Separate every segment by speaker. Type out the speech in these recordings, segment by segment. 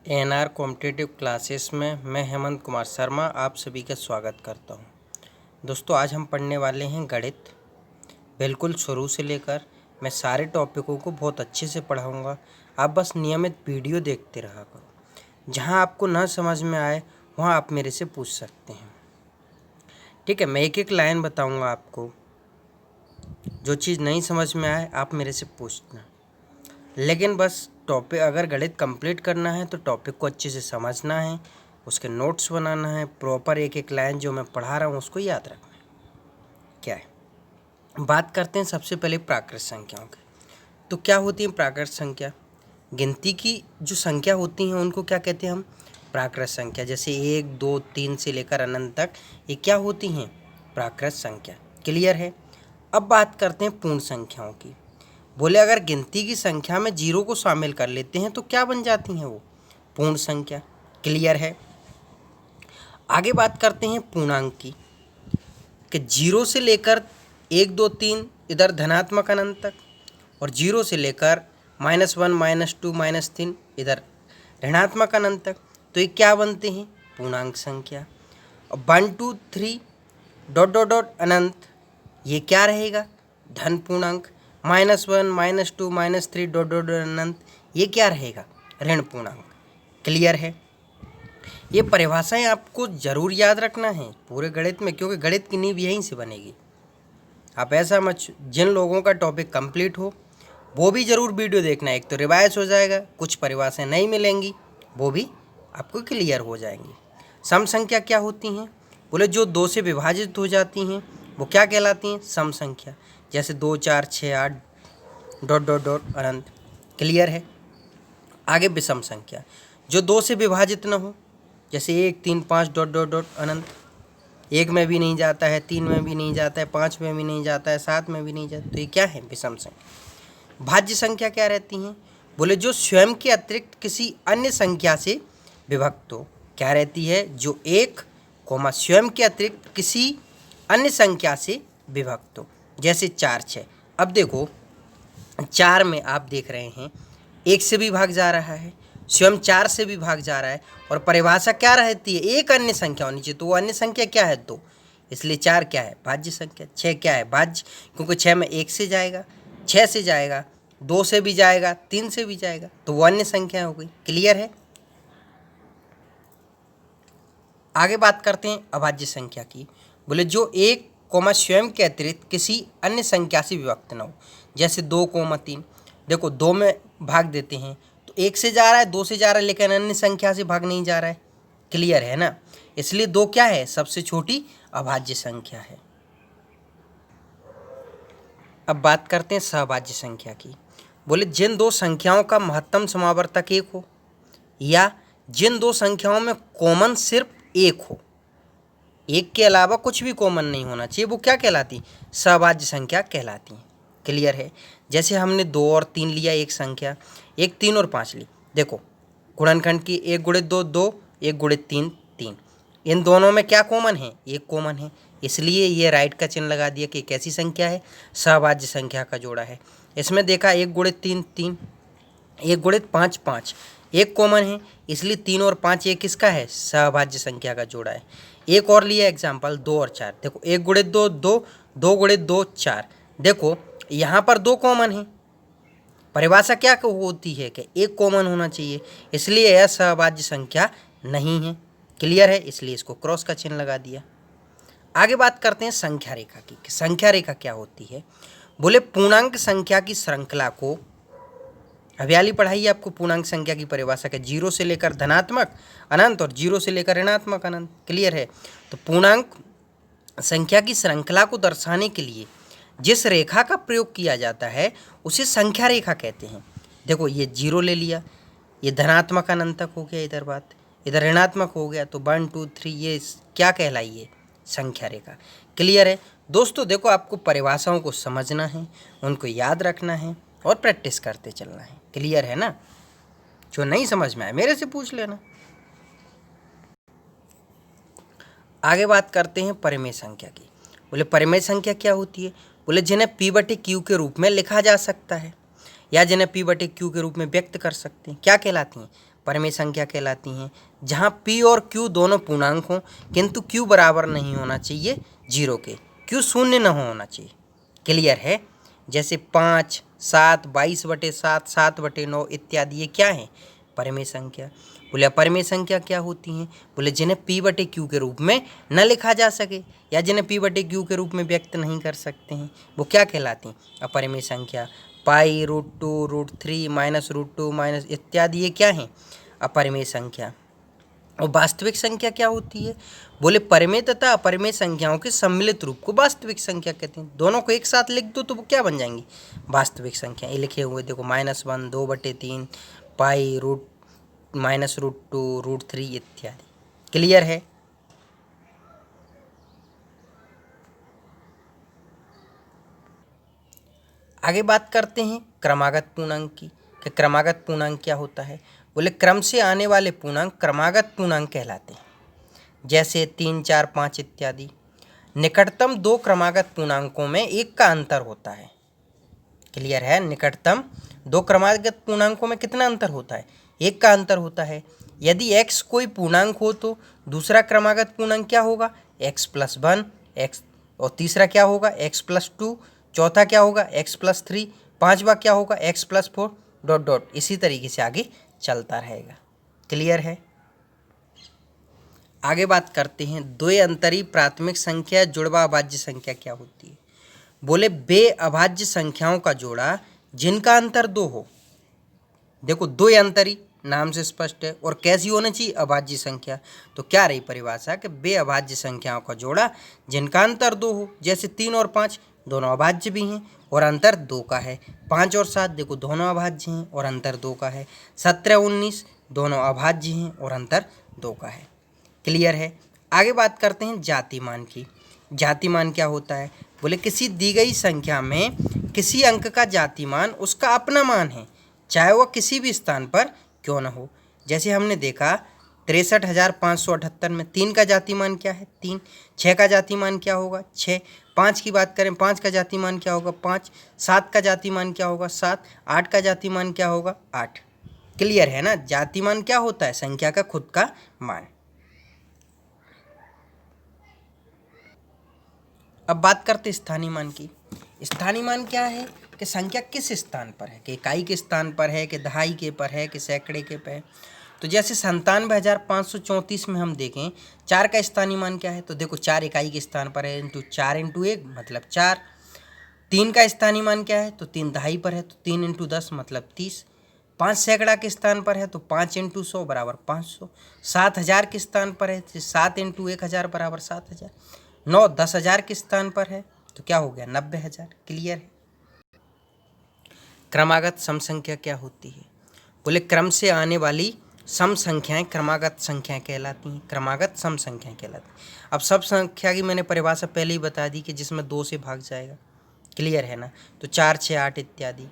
Speaker 1: ANR competitive classes में मैं हेमंत कुमार शर्मा आप सभी का स्वागत करता हूं। दोस्तों, आज हम पढ़ने वाले हैं गणित। बिल्कुल शुरू से लेकर मैं सारे टॉपिकों को बहुत अच्छे से पढ़ाऊंगा। आप बस नियमित वीडियो देखते रहा करो। जहां आपको ना समझ में आए वहां आप मेरे से पूछ सकते हैं। ठीक है, मैं एक एक लाइन बताऊँगा आपको। जो चीज़ नहीं समझ में आए आप मेरे से पूछना, लेकिन बस टॉपिक अगर गणित कंप्लीट करना है तो टॉपिक को अच्छे से समझना है, उसके नोट्स बनाना है, प्रॉपर एक एक लाइन जो मैं पढ़ा रहा हूँ उसको याद रखना है। क्या है, बात करते हैं सबसे पहले प्राकृत संख्याओं की। तो क्या होती है प्राकृत संख्या? गिनती की जो संख्या होती हैं उनको क्या कहते हैं हम? प्राकृत संख्या। जैसे 1, 2, 3 से लेकर अनंत तक ये क्या होती हैं? प्राकृत संख्या। क्लियर है? अब बात करते हैं पूर्ण संख्याओं की। बोले अगर गिनती की संख्या में जीरो को शामिल कर लेते हैं तो क्या बन जाती हैं वो? पूर्ण संख्या। क्लियर है? आगे बात करते हैं पूर्णांक की, कि जीरो से लेकर 1, 2, 3 इधर धनात्मक अनंत तक, और जीरो से लेकर -1, -2, -3 इधर ऋणात्मक अनंत तक। तो ये क्या बनते हैं? पूर्णांक संख्या। 1, 2, 3 डॉट डॉट डॉट अनंत, ये क्या रहेगा? धन पूर्णांक। -1, -2, -3 डॉट डॉट डॉट अनंत, ये क्या रहेगा? ऋण पूर्णांक। क्लियर है? ये परिभाषाएं आपको जरूर याद रखना है पूरे गणित में, क्योंकि गणित की नींव यहीं से बनेगी। आप ऐसा मत, जिन लोगों का टॉपिक कंप्लीट हो वो भी ज़रूर वीडियो देखना। एक तो रिवाइज हो जाएगा, कुछ परिभाषाएं नहीं मिलेंगी वो भी आपको क्लियर हो जाएंगी। सम संख्या क्या होती हैं? बोले जो 2 से विभाजित हो जाती हैं वो क्या कहलाती हैं? सम संख्या। जैसे 2, 4, 6, 8 डॉट डॉट डॉट अनंत। क्लियर है? आगे विषम संख्या, जो 2 से विभाजित न हो, जैसे 1, 3, 5 डॉट डॉट डॉट अनंत। 1 में भी नहीं जाता है, 3 में भी नहीं जाता है, 5 में भी नहीं जाता है, 7 में भी नहीं जाता, तो ये क्या है? विषम संख्या। भाज्य संख्या क्या रहती हैं? बोले जो स्वयं के अतिरिक्त किसी अन्य संख्या से विभक्त हो। क्या रहती है? जो 1, स्वयं के अतिरिक्त किसी अन्य संख्या से विभक्त हो। जैसे 4, 6। अब देखो 4 में आप देख रहे हैं 1 से भी भाग जा रहा है, स्वयं 4 से भी भाग जा रहा है, और परिभाषा क्या रहती है? एक अन्य संख्या होनी चाहिए, तो वो अन्य संख्या क्या है? 2। इसलिए 4 क्या है? भाज्य संख्या। 6 क्या है? भाज्य, क्योंकि 6 में 1 से जाएगा, 6 से जाएगा, 2 से भी जाएगा, 3 से भी जाएगा, तो वो अन्य संख्या हो गई। क्लियर है? आगे बात करते हैं अभाज्य संख्या की। बोले जो 1, स्वयं के अतिरिक्त किसी अन्य संख्या से विभक्त न हो। जैसे 2, 3। देखो 2 में भाग देते हैं तो 1 से जा रहा है, 2 से जा रहा है, लेकिन अन्य संख्या से भाग नहीं जा रहा है। क्लियर है ना? इसलिए 2 क्या है? सबसे छोटी अभाज्य संख्या है। अब बात करते हैं सहभाज्य संख्या की। बोले जिन 2 संख्याओं का महत्तम समावर्तक 1 हो, या जिन 2 संख्याओं में कॉमन सिर्फ 1 हो, 1 के अलावा कुछ भी कॉमन नहीं होना चाहिए, वो क्या कहलाती? सहभाज्य संख्या कहलाती हैं। क्लियर है? जैसे हमने 2 और 3 लिया एक संख्या, 1, 3 और 5 ली। देखो गुणनखंड की 1 गुणित 2 2, 1 गुणित 3 3। इन दोनों में क्या कॉमन है? 1 कॉमन है, इसलिए ये राइट का चिन्ह लगा दिया कि कैसी संख्या है? सहभाज्य संख्या का जोड़ा है। इसमें देखा 1 गुणित 3 3, 1 गुणित 5 5, 1 कॉमन है, इसलिए 3 और 5 ये किसका है? सहभाज्य संख्या का जोड़ा है। एक और लिया एग्जाम्पल 2 और 4। देखो 1 गुणित 2 2, 2 गुणित 2 4। देखो यहाँ पर 2 कॉमन है, परिभाषा क्या होती है कि 1 कॉमन होना चाहिए, इसलिए यह सहभाज्य संख्या नहीं है। क्लियर है? इसलिए इसको क्रॉस का चिन्ह लगा दिया। आगे बात करते हैं संख्या रेखा की। संख्या रेखा क्या होती है? बोले पूर्णांक संख्या की श्रृंखला को, हवियाली पढ़ाई आपको पूर्णांक संख्या की परिभाषा के 0 से लेकर धनात्मक अनंत और 0 से लेकर ऋणात्मक अनंत। क्लियर है? तो पूर्णांक संख्या की श्रृंखला को दर्शाने के लिए जिस रेखा का प्रयोग किया जाता है उसे संख्या रेखा कहते हैं। देखो ये 0 ले लिया, ये धनात्मक अनंत तक हो गया, इधर बात, इधर ऋणात्मक हो गया, तो 1 2 3 ये क्या कहलाइए? संख्या रेखा। क्लियर है? दोस्तों देखो आपको परिभाषाओं को समझना है, उनको याद रखना है और प्रैक्टिस करते चलना है। क्लियर है ना? जो नहीं समझ में आए मेरे से पूछ लेना। आगे बात करते हैं परिमेय संख्या की। बोले परिमेय संख्या क्या होती है? बोले जिन्हें P/Q के रूप में लिखा जा सकता है, या जिन्हें P/Q के रूप में व्यक्त कर सकते हैं, क्या कहलाती हैं? परिमेय संख्या कहलाती हैं। जहाँ p और q दोनों पूर्णांक हों किंतु q बराबर नहीं होना चाहिए 0 के, q शून्य न होना चाहिए। क्लियर है? जैसे 5, 7, 22/7, 7/9 इत्यादि ये क्या है? परिमेय संख्या। बोले अपरिमेय संख्या क्या होती हैं? बोले जिन्हें p/q के रूप में न लिखा जा सके या जिन्हें p/q के रूप में व्यक्त नहीं कर सकते हैं, वो क्या कहलाती हैं? अपरिमेय संख्या। पाई, √2, √3, -√2, माइनस इत्यादि ये क्या हैं? अपरिमेय संख्या। और वास्तविक संख्या क्या होती है? बोले परिमेय तथा अपरिमेय संख्याओं के सम्मिलित रूप को वास्तविक संख्या कहते हैं। दोनों को एक साथ लिख दो तो वो क्या बन जाएंगी? वास्तविक संख्या। ये लिखे हुए देखो -1, 2/3, पाई, -√2, √3 इत्यादि। क्लियर है? आगे बात करते हैं क्रमागत पूर्णांक की कि क्रमागत पूर्णांक क्या होता है। बोले क्रम से आने वाले पूर्णांक क्रमागत पूर्णांक कहलाते हैं। जैसे 3, 4, 5 इत्यादि। निकटतम दो क्रमागत पूर्णांकों में एक का अंतर होता है। क्लियर है? निकटतम दो क्रमागत पूर्णांकों में कितना अंतर होता है? एक का अंतर होता है। यदि x कोई पूर्णांक हो तो दूसरा क्रमागत पूर्णांक क्या होगा? x+1, x, और तीसरा क्या होगा? x+2, चौथा क्या होगा? x+3, पांचवा क्या होगा? x+4 ... इसी तरीके से आगे चलता रहेगा। क्लियर है? आगे बात करते हैं द्वि-अंतरी प्राथमिक संख्या जुड़वा अभाज्य संख्या क्या होती है। बोले बे अभाज्य संख्याओं का जोड़ा जिनका अंतर 2 हो। देखो द्वि-अंतरी नाम से स्पष्ट है, और कैसी होनी चाहिए? अभाज्य संख्या। तो क्या रही परिभाषा कि बे अभाज्य संख्याओं का जोड़ा जिनका अंतर 2 हो। जैसे 3 और 5 दोनों अभाज्य भी हैं और अंतर 2 का है। 5 और 7 देखो दोनों अभाज्य हैं और अंतर 2 का है। 17, 19 दोनों अभाज्य हैं और अंतर 2 का है। क्लियर है? आगे बात करते हैं जातिमान की। जातिमान क्या होता है? बोले किसी दी गई संख्या में किसी अंक का जातिमान उसका अपना मान है, चाहे वह किसी भी स्थान पर क्यों न हो। जैसे हमने देखा 63,578 में 3 का जातिमान क्या है? 3। 6 का जातिमान क्या होगा? 6। 5 की बात करें, 5 का जातिमान क्या होगा? 5। 7 का जातिमान क्या होगा? 7। 8 का जातिमान क्या होगा? 8। क्लियर है ना? जातिमान क्या होता है? संख्या का खुद का मान। अब बात करते स्थानीय मान की। स्थानीय मान क्या है कि संख्या किस स्थान पर है, कि इकाई के स्थान पर है, कि दहाई के पर है, कि सैकड़े के पर है। तो जैसे 97,534 में हम देखें 4 का स्थानीय मान क्या है, तो देखो 4 इकाई के स्थान पर है, इंटू 4 इंटू 1 मतलब 4। 3 का स्थानीय मान क्या है, तो 3 दहाई पर है, तो 3 इंटू 10 मतलब 30। 5 सैकड़ा के स्थान पर है तो 5 इंटू 100 बराबर 500। 7,000 के स्थान पर है तो 7 इंटू 1,000 बराबर 7,000। 9 10,000 के स्थान पर है तो क्या हो गया? 90,000। क्लियर है? क्रमागत सम संख्या क्या होती है? बोले क्रम से आने वाली सम संख्याएं क्रमागत संख्याएं कहलाती हैं, क्रमागत सम संख्याएं कहलाती हैं। अब सब संख्या की मैंने परिभाषा पहले ही बता दी कि जिसमें 2 से भाग जाएगा। क्लियर है ना? तो 4, 6, 8 इत्यादि।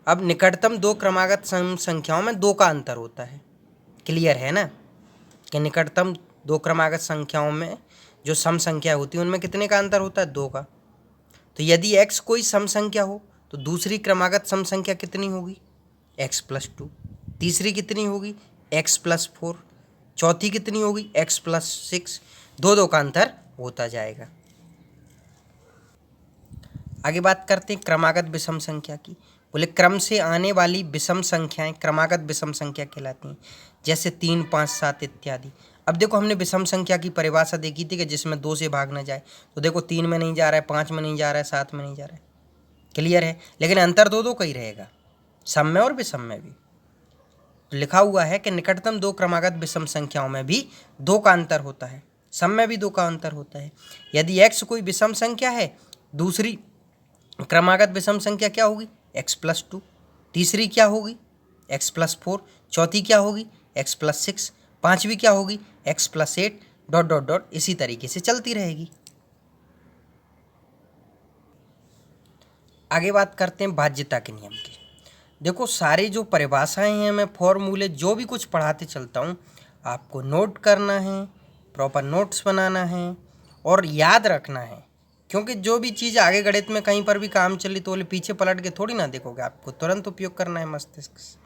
Speaker 1: अब निकटतम दो क्रमागत सम संख्याओं में 2 का अंतर होता है। क्लियर है ना? कि निकटतम दो क्रमागत संख्याओं में जो सम संख्या होती है उनमें कितने का अंतर होता है? 2 का। तो यदि x कोई सम संख्या हो तो दूसरी क्रमागत सम संख्या कितनी होगी? x+2। तीसरी कितनी होगी? x+4। चौथी कितनी होगी? x+6। 2 का अंतर होता जाएगा। आगे बात करते हैं क्रमागत विषम संख्या की। बोले क्रम से आने वाली विषम संख्याएं क्रमागत विषम संख्या कहलाती हैं। जैसे 3, 5, 7 इत्यादि। अब देखो हमने विषम संख्या की परिभाषा देखी थी कि जिसमें 2 से भाग न जाए। तो देखो 3 में नहीं जा रहा है, 5 में नहीं जा रहा है, 7 में नहीं जा रहा है। क्लियर है? लेकिन अंतर 2 का ही रहेगा, सम में और विषम में भी। तो लिखा हुआ है कि निकटतम दो क्रमागत विषम संख्याओं में भी 2 का अंतर होता है, सम में भी 2 का अंतर होता है। यदि x कोई विषम संख्या है, दूसरी क्रमागत विषम संख्या क्या होगी? x+2। तीसरी क्या होगी? x+4। चौथी क्या होगी? x+6। पांचवी क्या होगी? x+8 ... इसी तरीके से चलती रहेगी। आगे बात करते हैं भाज्यता के नियम की। देखो सारी जो परिभाषाएं हैं, मैं फॉर्मूले जो भी कुछ पढ़ाते चलता हूँ, आपको नोट करना है, प्रॉपर नोट्स बनाना है और याद रखना है। क्योंकि जो भी चीज़ आगे गणित में कहीं पर भी काम चली तो बोले पीछे पलट के थोड़ी ना देखोगे, आपको तुरंत उपयोग करना है मस्तिष्क से।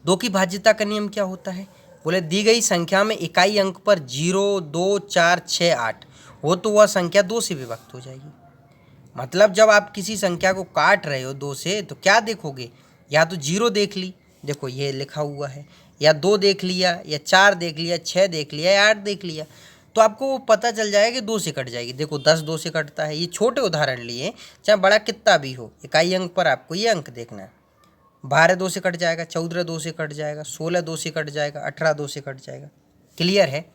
Speaker 1: दो की भाज्यता का नियम क्या होता है? बोले दी गई संख्या में इकाई अंक पर 0, 2, 4, 6, 8 हो तो वह संख्या 2 से विभक्त हो जाएगी। मतलब जब आप किसी संख्या को काट रहे हो 2 से तो क्या देखोगे? या तो 0 देख ली, देखो ये लिखा हुआ है, या 2 देख लिया, या 4 देख लिया, 6 देख लिया, या 8 देख लिया, तो आपको वो पता चल जाएगा कि 2 से कट जाएगी। देखो 10 2 से कटता है। ये छोटे उदाहरण लिए, चाहे बड़ा कितना भी हो, इकाई अंक पर आपको ये अंक देखना है। 12 2 से कट जाएगा, 14 2 से कट जाएगा, 16 2 से कट जाएगा, 18 2 से कट जाएगा। क्लियर है?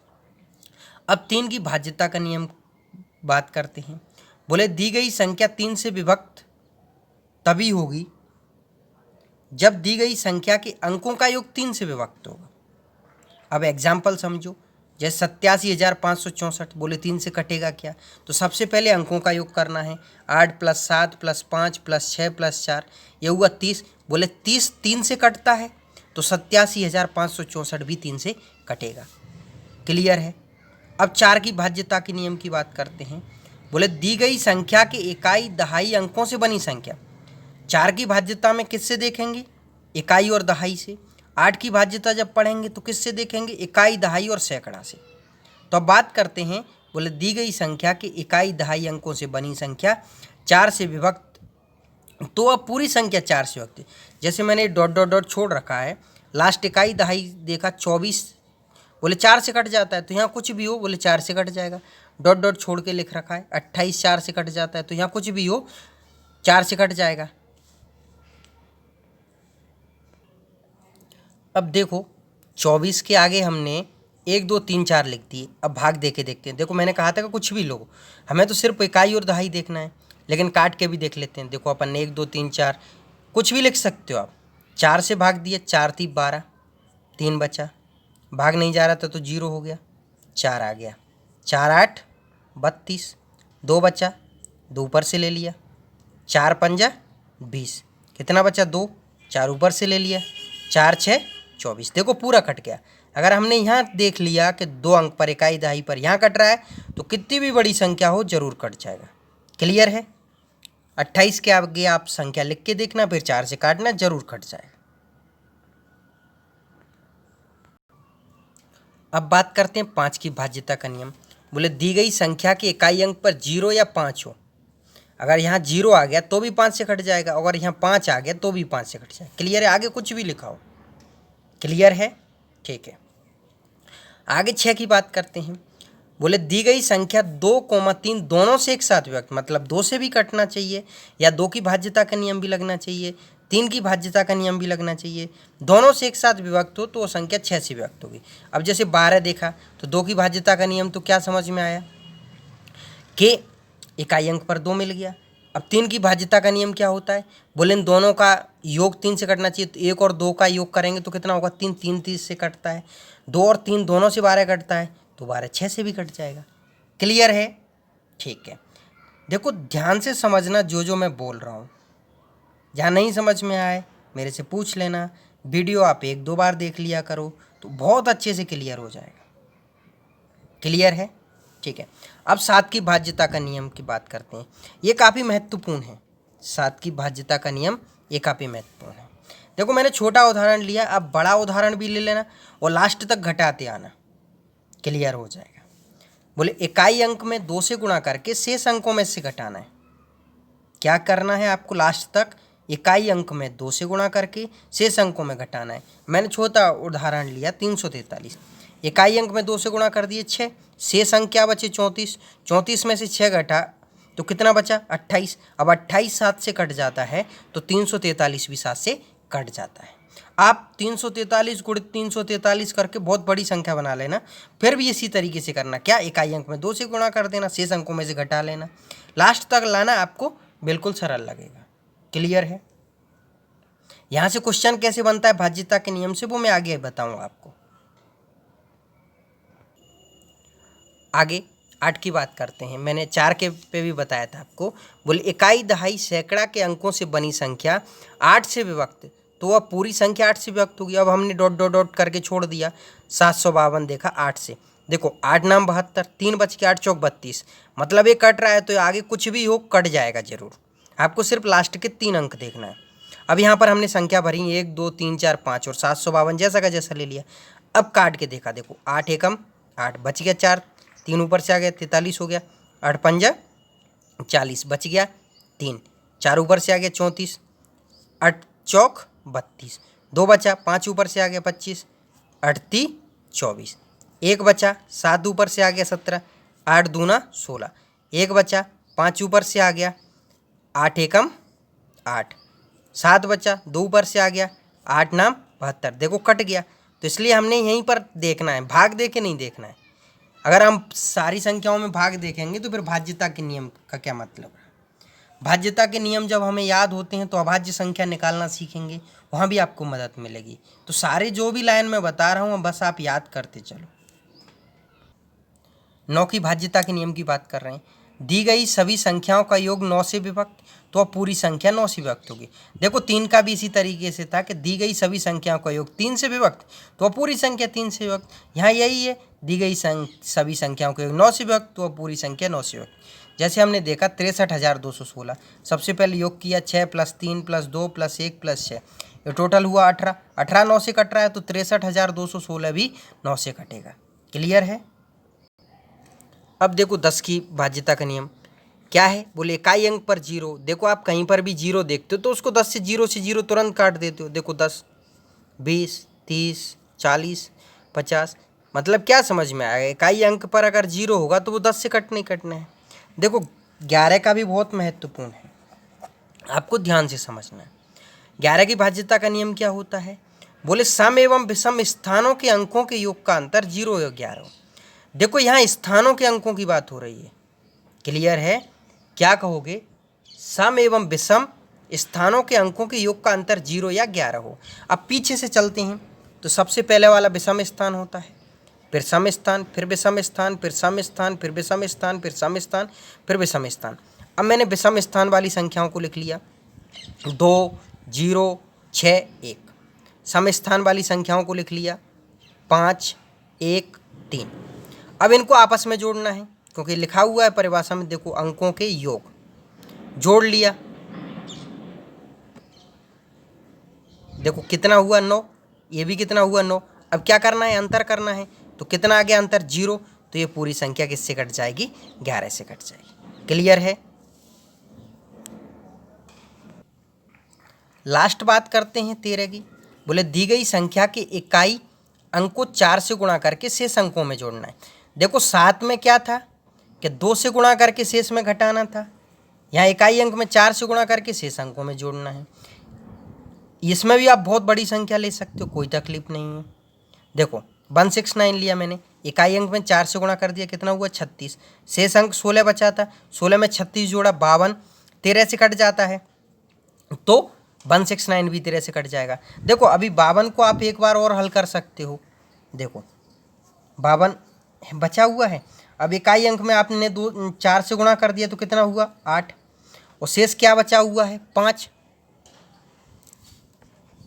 Speaker 1: अब 3 की भाज्यता का नियम बात करते हैं। बोले दी गई संख्या 3 से विभक्त तभी होगी जब दी गई संख्या के अंकों का योग 3 से विभक्त होगा। अब एग्जाम्पल समझो, जैसे 87,564, बोले 3 से कटेगा क्या? तो सबसे पहले अंकों का योग करना है। 8 + 7 + 5 + 6 + 4 ये हुआ 30। बोले 30 3 से कटता है तो 87,564 भी 3 से कटेगा। क्लियर है? अब 4 की भाज्यता के नियम की बात करते हैं। बोले दी गई संख्या के इकाई दहाई अंकों से बनी संख्या। 4 की भाज्यता में किससे देखेंगे? इकाई और दहाई से। 8 की भाज्यता जब पढ़ेंगे तो किससे देखेंगे? इकाई, दहाई और सैकड़ा से। तो अब बात करते हैं, बोले दी गई संख्या के इकाई दहाई अंकों से बनी संख्या 4 से विभक्त, तो अब पूरी संख्या 4 से विभक्त है। जैसे मैंने डॉट डॉट डॉट छोड़ रखा है, लास्ट इकाई दहाई देखा 24, बोले 4 से कट जाता है, तो यहाँ कुछ भी हो बोले 4 से कट जाएगा। डॉट डॉट छोड़ के लिख रखा है 28 4 से कट जाता है, तो यहाँ कुछ भी हो 4 से कट जाएगा। अब देखो 24 के आगे हमने 1 2 3 4 लिख दिए। अब भाग दे के देखते हैं। देखो मैंने कहा था कि कुछ भी लो, हमें तो सिर्फ इकाई और दहाई देखना है, लेकिन काट के भी देख लेते हैं। देखो अपन ने 1 2 3 4 कुछ भी लिख सकते हो आप। 4 से भाग दिए, 4 3 12, 3 बचा, भाग नहीं जा रहा था तो 0 हो गया, 4 आ गया, 4 8 32, 2 बचा, 2 ऊपर से ले लिया, 4 पंजा 20, कितना बचा? 2, 4 ऊपर से ले लिया, 4 6 24। देखो पूरा कट गया। अगर हमने यहाँ देख लिया कि 2 अंक पर इकाई दहाई पर यहाँ कट रहा है, तो कितनी भी बड़ी संख्या हो जरूर कट जाएगा। क्लियर है? 28 के आगे आप संख्या लिख के देखना, फिर 4 से काटना, जरूर कट जाएगा। अब बात करते हैं 5 की भाज्यता का नियम। बोले दी गई संख्या के इकाई अंक पर 0 या 5 हो, अगर यहाँ 0 आ गया तो भी 5 से कट जाएगा, अगर यहाँ 5 आ गया तो भी 5 से कट जाएगा। क्लियर है? आगे कुछ भी लिखा हो। क्लियर है? ठीक है, आगे 6 की बात करते हैं। बोले दी गई संख्या 2, 3 दोनों से एक साथ विभक्त, मतलब 2 से भी कटना चाहिए, या 2 की भाज्यता का नियम भी लगना चाहिए, 3 की भाज्यता का नियम भी लगना चाहिए। दोनों से एक साथ विभक्त हो तो वो संख्या 6 से विभक्त होगी। अब जैसे 12 देखा तो 2 की भाज्यता का नियम तो क्या समझ में आया कि इकाई अंक पर 2 मिल गया। अब 3 की भाज्यता का नियम क्या होता है? बोले इन दोनों का योग 3 से कटना चाहिए, तो 1 और 2 का योग करेंगे तो कितना होगा? 3 3 30 से कटता है। 2 और 3 दोनों से 12 कटता है, तो 12 6 से भी कट जाएगा। क्लियर है? ठीक है, देखो ध्यान से समझना जो मैं बोल रहा हूँ। जहाँ नहीं समझ में आए मेरे से पूछ लेना। वीडियो आप 1 2 बार देख लिया करो तो बहुत अच्छे से क्लियर हो जाएगा। क्लियर है? ठीक है, अब 7 की भाज्यता का नियम की बात करते हैं। ये काफ़ी महत्वपूर्ण है। 7 की भाज्यता का नियम ये काफ़ी महत्वपूर्ण है। देखो मैंने छोटा उदाहरण लिया, अब बड़ा उदाहरण भी ले लेना और लास्ट तक घटाते आना, क्लियर हो जाएगा। बोले इकाई अंक में 2 से गुणा करके शेष अंकों में से घटाना है। क्या करना है आपको? लास्ट तक इकाई अंक में 2 से गुणा करके शेष अंकों में घटाना है। मैंने छोटा उदाहरण लिया 343, इकाई अंक में 2 से गुणा कर दिए 6, शेष अंक क्या बचे? 34, 34 में से 6 घटा तो कितना बचा? 28। अब 28 7 से कट जाता है तो 343 भी 7 से कट जाता है। आप 343 गुणित 343 करके बहुत बड़ी संख्या बना लेना, फिर भी इसी तरीके से करना। क्या? इकाई अंक में 2 से गुणा कर देना, शेष अंकों में से घटा लेना, लास्ट तक लाना, आपको बिल्कुल सरल लगेगा। क्लियर है? यहाँ से क्वेश्चन कैसे बनता है भाज्यता के नियम से, वो मैं आगे बताऊंगा आपको। आगे 8 की बात करते हैं। मैंने 4 के पे भी बताया था आपको। बोले इकाई दहाई सैकड़ा के अंकों से बनी संख्या 8 से विभक्त, तो वह पूरी संख्या 8 से विभक्त होगी। अब हमने डॉट डॉट डॉट करके छोड़ दिया। 752 देखा 8 से, देखो 8 नाम 72, 3 बच के 8 चौक 32, मतलब ये कट रहा है तो आगे कुछ भी हो कट जाएगा जरूर। आपको सिर्फ लास्ट के 3 अंक देखना है। अब यहाँ पर हमने संख्या भरी 1 2 3 4 5 और 752 जैसा का जैसा ले लिया। अब काट के देखा, देखो 8 एकम 8 बच गया 4, 3 ऊपर से आ गया 43 हो गया, 8 पंजा 40 बच गया 3, 4 ऊपर से आ गया 34, 8 चौक 32, 2 बचा, 5 ऊपर से आ गया 25, 8 ती 24, 1 बचा, 7 ऊपर से आ गया 17, 8 दूना 16, 1 बचा, 5 ऊपर से आ गया 8 एकम 8, 7 बचा, 2 ऊपर से आ गया 8 नाम 72। देखो कट गया, तो इसलिए हमने यहीं पर देखना है, भाग दे के नहीं देखना है। अगर हम सारी संख्याओं में भाग देखेंगे तो फिर भाज्यता के नियम का क्या मतलब है। भाज्यता के नियम जब हमें याद होते हैं तो अभाज्य संख्या निकालना सीखेंगे, वहाँ भी आपको मदद मिलेगी। तो सारे जो भी लाइन में बता रहा हूँ बस आप याद करते चलो। 9 की भाज्यता के नियम की बात कर रहे हैं। दी गई सभी संख्याओं का योग 9 से विभक्त, तो अब पूरी संख्या 9 से विभक्त होगी। देखो 3 का भी इसी तरीके से था कि दी गई सभी संख्याओं का योग 3 से विभक्त, तो अब पूरी संख्या 3 से विभक्त। यहाँ यही है, दी गई सभी संख्याओं का योग 9 से विभक्त, तो अब पूरी संख्या 9 से विभक्त। जैसे हमने देखा 63,216, सबसे पहले योग किया 6 + 3 + 2 + 1 + 6, ये टोटल हुआ 18। 18 9 से कट रहा है तो 63,216 भी 9 से कटेगा। क्लियर है। अब देखो 10 की भाज्यता का नियम क्या है, बोले इकाई अंक पर 0। देखो आप कहीं पर भी 0 देखते हो तो उसको 10 से 0 तुरंत काट देते हो। देखो 10 20 30 40 50, मतलब क्या समझ में आएगा, इकाई अंक पर अगर 0 होगा तो वो 10 से कटने कटना है। देखो 11 का भी बहुत महत्वपूर्ण है, आपको ध्यान से समझना है। 11 की भाज्यता का नियम क्या होता है, बोले सम एवं विषम स्थानों के अंकों के योग का अंतर 0 या 11 हो। देखो यहाँ स्थानों के अंकों की बात हो रही है। क्लियर है। क्या कहोगे, सम एवं विषम स्थानों के अंकों के योग का अंतर 0 या 11 हो। अब पीछे से चलते हैं तो सबसे पहले वाला विषम स्थान होता है, फिर सम स्थान, फिर विषम स्थान, फिर सम स्थान, फिर विषम स्थान, फिर सम स्थान, फिर विषम स्थान। अब मैंने विषम स्थान वाली संख्याओं को लिख लिया 2 0 6 1। सम स्थान वाली संख्याओं को लिख लिया 5 1 3। अब इनको आपस में जोड़ना है क्योंकि लिखा हुआ है परिभाषा में, देखो अंकों के योग, जोड़ लिया। देखो कितना हुआ 9, ये भी कितना हुआ 9। अब क्या करना है, अंतर करना है। तो कितना आ गया अंतर 0, तो ये पूरी संख्या किससे कट जाएगी, 11 से कट जाएगी। क्लियर है। लास्ट बात करते हैं 13 की। बोले दी गई संख्या के इकाई अंक को 4 से गुणा करके शेष अंकों में जोड़ना है। देखो 7 में क्या था कि 2 से गुणा करके शेष में घटाना था, यहाँ इकाई अंक में 4 से गुणा करके शेष अंकों में जोड़ना है। इसमें भी आप बहुत बड़ी संख्या ले सकते हो, कोई तकलीफ नहीं है। देखो 169 लिया मैंने, इकाई अंक में 4 से गुणा कर दिया, कितना हुआ 36। शेष अंक 16 बचा था, 16 में 36 जोड़ा 52, 13 से कट जाता है तो 169 भी 13 से कट जाएगा। देखो अभी 52 को आप एक बार और हल कर सकते हो। देखो 52 बचा हुआ है, अब इकाई अंक में आपने 4 से गुणा कर दिया तो कितना हुआ 8, और शेष क्या बचा हुआ है 5।